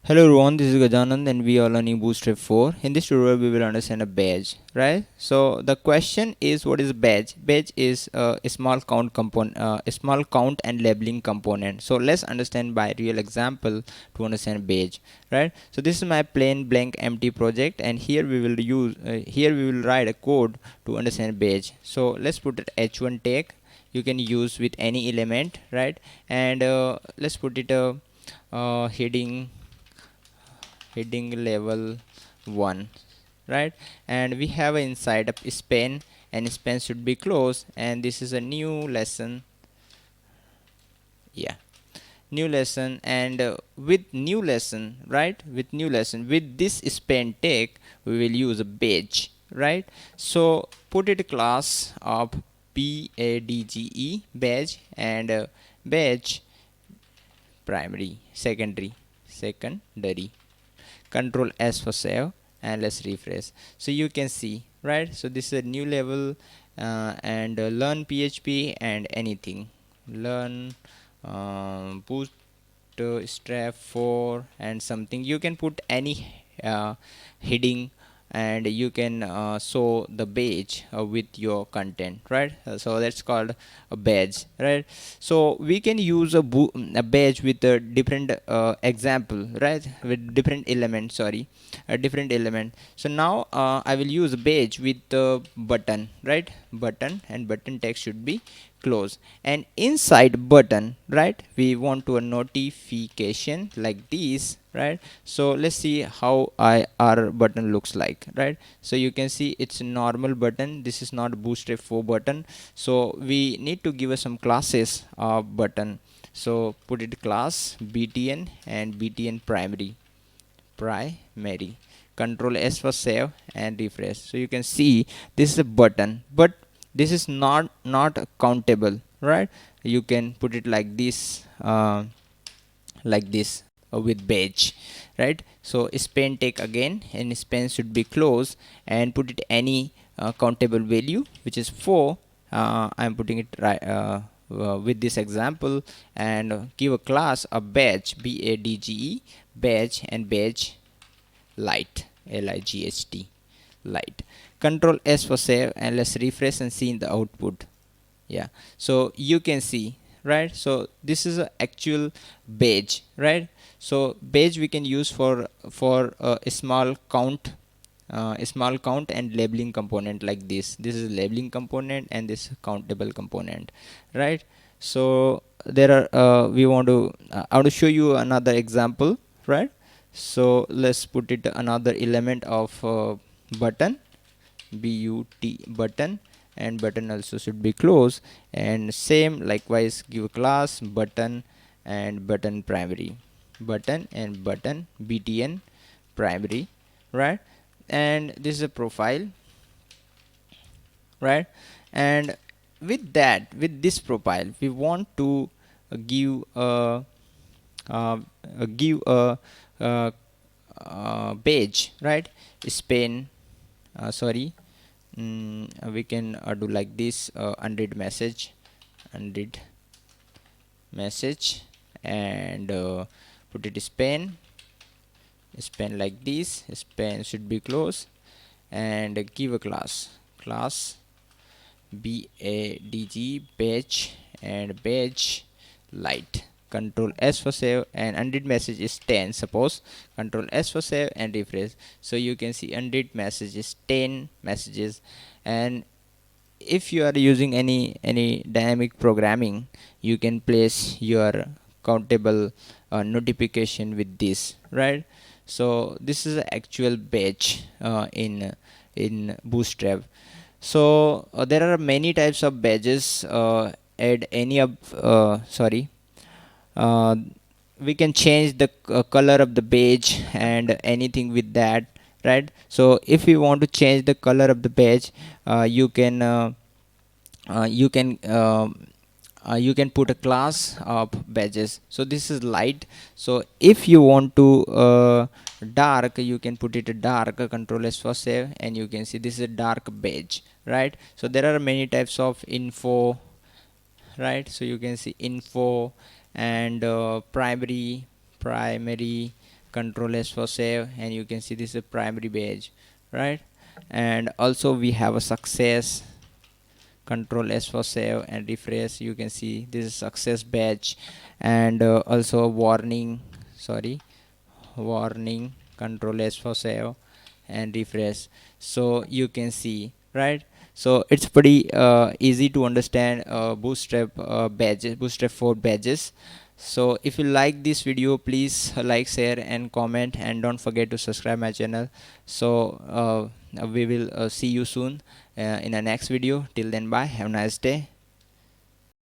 Hello everyone, this is Gajanand and we are learning Bootstrap 4. In this tutorial we will understand a badge, right? So the question is, what is a badge? Badge is a small count component, a small count and labeling component. So let's understand by real example to understand badge, right? So this is my plain blank empty project, and here we will write a code to understand badge. So let's put it h1 tag. You can use with any element, right? And let's put it a heading level 1, right? And we have inside a span, and span should be closed, and this is a new lesson. Yeah, new lesson. And with new lesson, right, with this span tag we will use a badge, right? So put it class of badge, badge, and badge primary, secondary. Control S for save, and let's refresh. So you can see, right? So this is a new level, and learn PHP and anything, learn Bootstrap 4 and something. You can put any heading, and you can show the badge with your content, right? So that's called a badge, right? So we can use a badge with a different example, right, with different element, sorry, a different element. So now I will use badge with the button, right? Button, and button text should be close, and inside button, right, we want to a notification like this, right? So let's see how our button looks like, right? So you can see it's a normal button. This is not Bootstrap 4 button, so we need to give us some classes of button. So put it class btn and btn primary. Control S for save and refresh. So you can see this is a button, but this is not countable, right? You can put it like this, with badge, right? So span take again, and span should be closed, and put it any countable value, which is 4. I'm putting it right with this example, and give a class a badge, badge, badge, and badge light, light, light. Control S for save, and let's refresh and see in the output. Yeah, so you can see, right? So this is a actual badge, right? So badge we can use for a small count, and labeling component like this is labeling component, and this countable component, right? So there are I want to show you another example, right? So let's put it another element of button, button, and button also should be closed, and same likewise give a class button and button primary, button and button btn primary, right? And this is a profile, right? And with this profile we want to give a give page, right? Span, sorry, we can do like this, unread message, and put it span like this. Span should be closed, and give a class badg, badge, and badge light. Control S for save, and unread message is 10, suppose. Control S for save and refresh. So you can see unread message is 10 messages. And if you are using any dynamic programming, you can place your countable notification with this, right? So this is an actual badge in Bootstrap. So there are many types of badges. Add any of sorry uh, we can change the color of the badge and anything with that, right? So if you want to change the color of the badge, you can you can you can put a class of badges. So this is light. So if you want to dark, you can put it a dark. Control S for save, and you can see this is a dark badge, right? So there are many types of info, right? So you can see info, and primary, Control S for save, and you can see this is a primary badge, right? And also we have a success. Control S for save and refresh. You can see this is success badge. And also a warning, sorry, warning. Control S for save and refresh. So you can see, right? So it's pretty easy to understand Bootstrap badges, Bootstrap 4 badges. So if you like this video, please like, share and comment, and don't forget to subscribe my channel. So we will see you soon in the next video. Till then, bye, have a nice day.